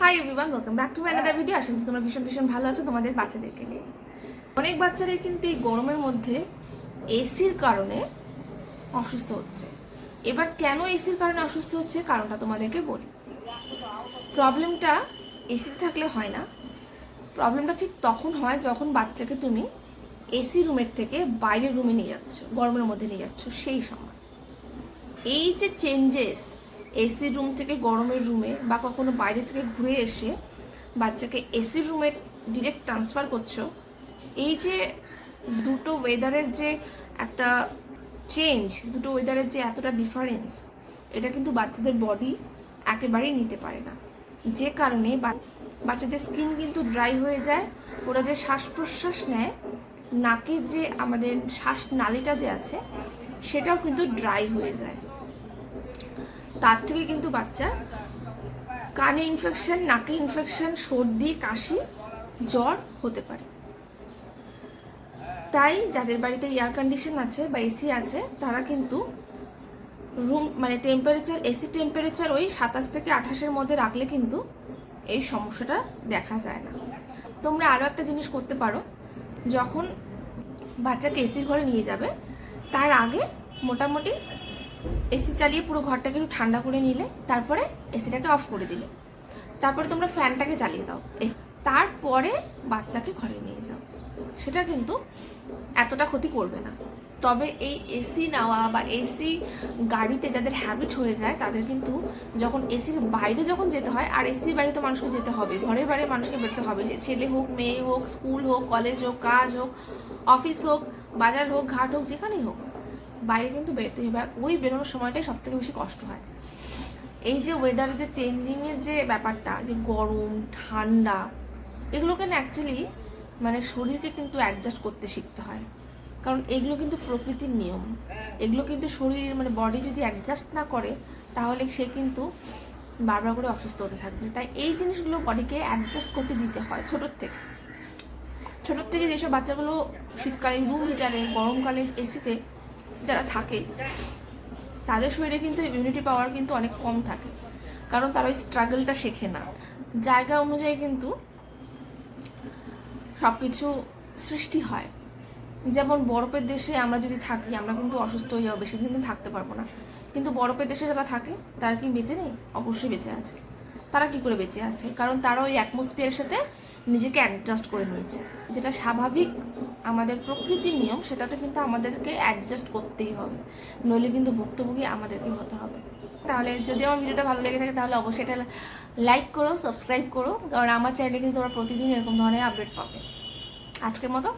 High everyone, welcome back to another video. আশা করছি তোমরা ভীষণ ভালো আছো তোমাদের বাচ্চাদেরকে নিয়ে। অনেক বাচ্চারাই কিন্তু এই গরমের মধ্যে এসির কারণে অসুস্থ হচ্ছে। এবার কেন এসির কারণে অসুস্থ হচ্ছে কারণটা তোমাদেরকে বলি। প্রবলেমটা এসিতে থাকলে হয় না, প্রবলেমটা ঠিক তখন হয় যখন বাচ্চাকে তুমি এসি রুমের থেকে বাইরের রুমে নিয়ে যাচ্ছ, গরমের মধ্যে নিয়ে যাচ্ছ। সেই সময় এই যে চেঞ্জেস, এসি রুম থেকে গরমের রুমে বা কখনো বাইরে থেকে ঘুরে এসে বাচ্চাকে এসি রুমে ডিরেক্ট ট্রান্সফার করছো, এই যে দুটো ওয়েদারের যে একটা চেঞ্জ, দুটো ওয়েদারের যে এতটা ডিফারেন্স, এটা কিন্তু বাচ্চাদের বডি একেবারেই নিতে পারে না। যে কারণে বাচ্চাদের স্কিন কিন্তু ড্রাই হয়ে যায়। ওরা যে শ্বাস প্রশ্বাস নেয়, নাকের যে আমাদের শ্বাস নালীটা যে আছে সেটাও কিন্তু ড্রাই হয়ে যায়। তার থেকে কিন্তু বাচ্চা কানে ইনফেকশন, নাকে ইনফেকশন, সর্দি, কাশি, জ্বর হতে পারে। তাই যাদের বাড়িতে এয়ার কন্ডিশন আছে বা এসি আছে তারা কিন্তু রুম মানে টেম্পারেচার, এসি টেম্পারেচার ওই 27 থেকে 28-এর মধ্যে রাখলে কিন্তু এই সমস্যাটা দেখা যায় না। তোমরা আরও একটা জিনিস করতে পারো, যখন বাচ্চাকে এসির ঘরে নিয়ে যাবে তার আগে মোটামুটি এসি চালিয়ে পুরো ঘরটাকে একটু ঠান্ডা করে নিলে, তারপরে এসিটাকে অফ করে দিলে, তারপরে তোমরা ফ্যানটাকে চালিয়ে দাও, তারপরে বাচ্চাকে ঘরে নিয়ে যাও। সেটা কিন্তু এতটা ক্ষতি করবে না। তবে এই এসি নেওয়া বা এসি গাড়িতে যাদের হ্যাবিট হয়ে যায় তাদের কিন্তু যখন এসির বাইরে যখন যেতে হয়, আর এসির বাইরে তো মানুষকে যেতে হবে, ঘরের বাইরে মানুষকে বেরোতে হবে, যে ছেলে হোক, মেয়ে হোক, স্কুল হোক, কলেজ হোক, কাজ হোক, অফিস হোক, বাজার হোক, ঘাট হোক, যেখানেই হোক, বাইরে কিন্তু বেরোতে হবে। ওই বেরোনোর সময়টাই সব থেকে বেশি কষ্ট হয়। এই যে ওয়েদারের যে চেঞ্জিংয়ের যে ব্যাপারটা, যে গরম ঠান্ডা, এগুলোকে না অ্যাকচুয়ালি মানে শরীরকে কিন্তু অ্যাডজাস্ট করতে শিখতে হয়। কারণ এগুলো কিন্তু প্রকৃতির নিয়ম, এগুলো কিন্তু শরীর মানে বডি যদি অ্যাডজাস্ট না করে তাহলে সে কিন্তু বারবার করে অসুস্থ হতে থাকবে। তাই এই জিনিসগুলো বডিকে অ্যাডজাস্ট করতে দিতে হয় ছোটোর থেকে। যেসব বাচ্চাগুলো শীতকালে রুম হিটারে, গরমকালে এসিতে যারা থাকে তাদের শরীরে কিন্তু ইমিউনিটি পাওয়ার কিন্তু অনেক কম থাকে, কারণ তারা ওই স্ট্রাগলটা শেখে না। জায়গা অনুযায়ী কিন্তু সব কিছু সৃষ্টি হয়। যেমন বরফের দেশে আমরা যদি থাকি, আমরা কিন্তু অসুস্থ হয়ে যাবো, বেশি দিন কিন্তু থাকতে পারবো না। কিন্তু বরফের দেশে যারা থাকে তারা কি বেঁচে নেই? অবশ্যই বেঁচে আছে। তারা কি করে বেঁচে আছে? কারণ তারা ওই অ্যাটমসফিয়ারের সাথে নিজেকে অ্যাডজাস্ট করে নিয়েছে। যেটা স্বাভাবিক আমাদের প্রকৃতির নিয়ম, সেটাতে কিন্তু আমাদেরকে অ্যাডজাস্ট করতেই হবে, নইলে কিন্তু ভুক্তভোগী আমাদেরকে হতে হবে। তাহলে যদি আমার ভিডিওটা ভালো লেগে থাকে তাহলে অবশ্যই এটা লাইক করো, সাবস্ক্রাইব করো, কারণ আমার চ্যানেলে কিন্তু তোমরা প্রতিদিন এরকম ধরনের আপডেট পাবে। আজকের মতো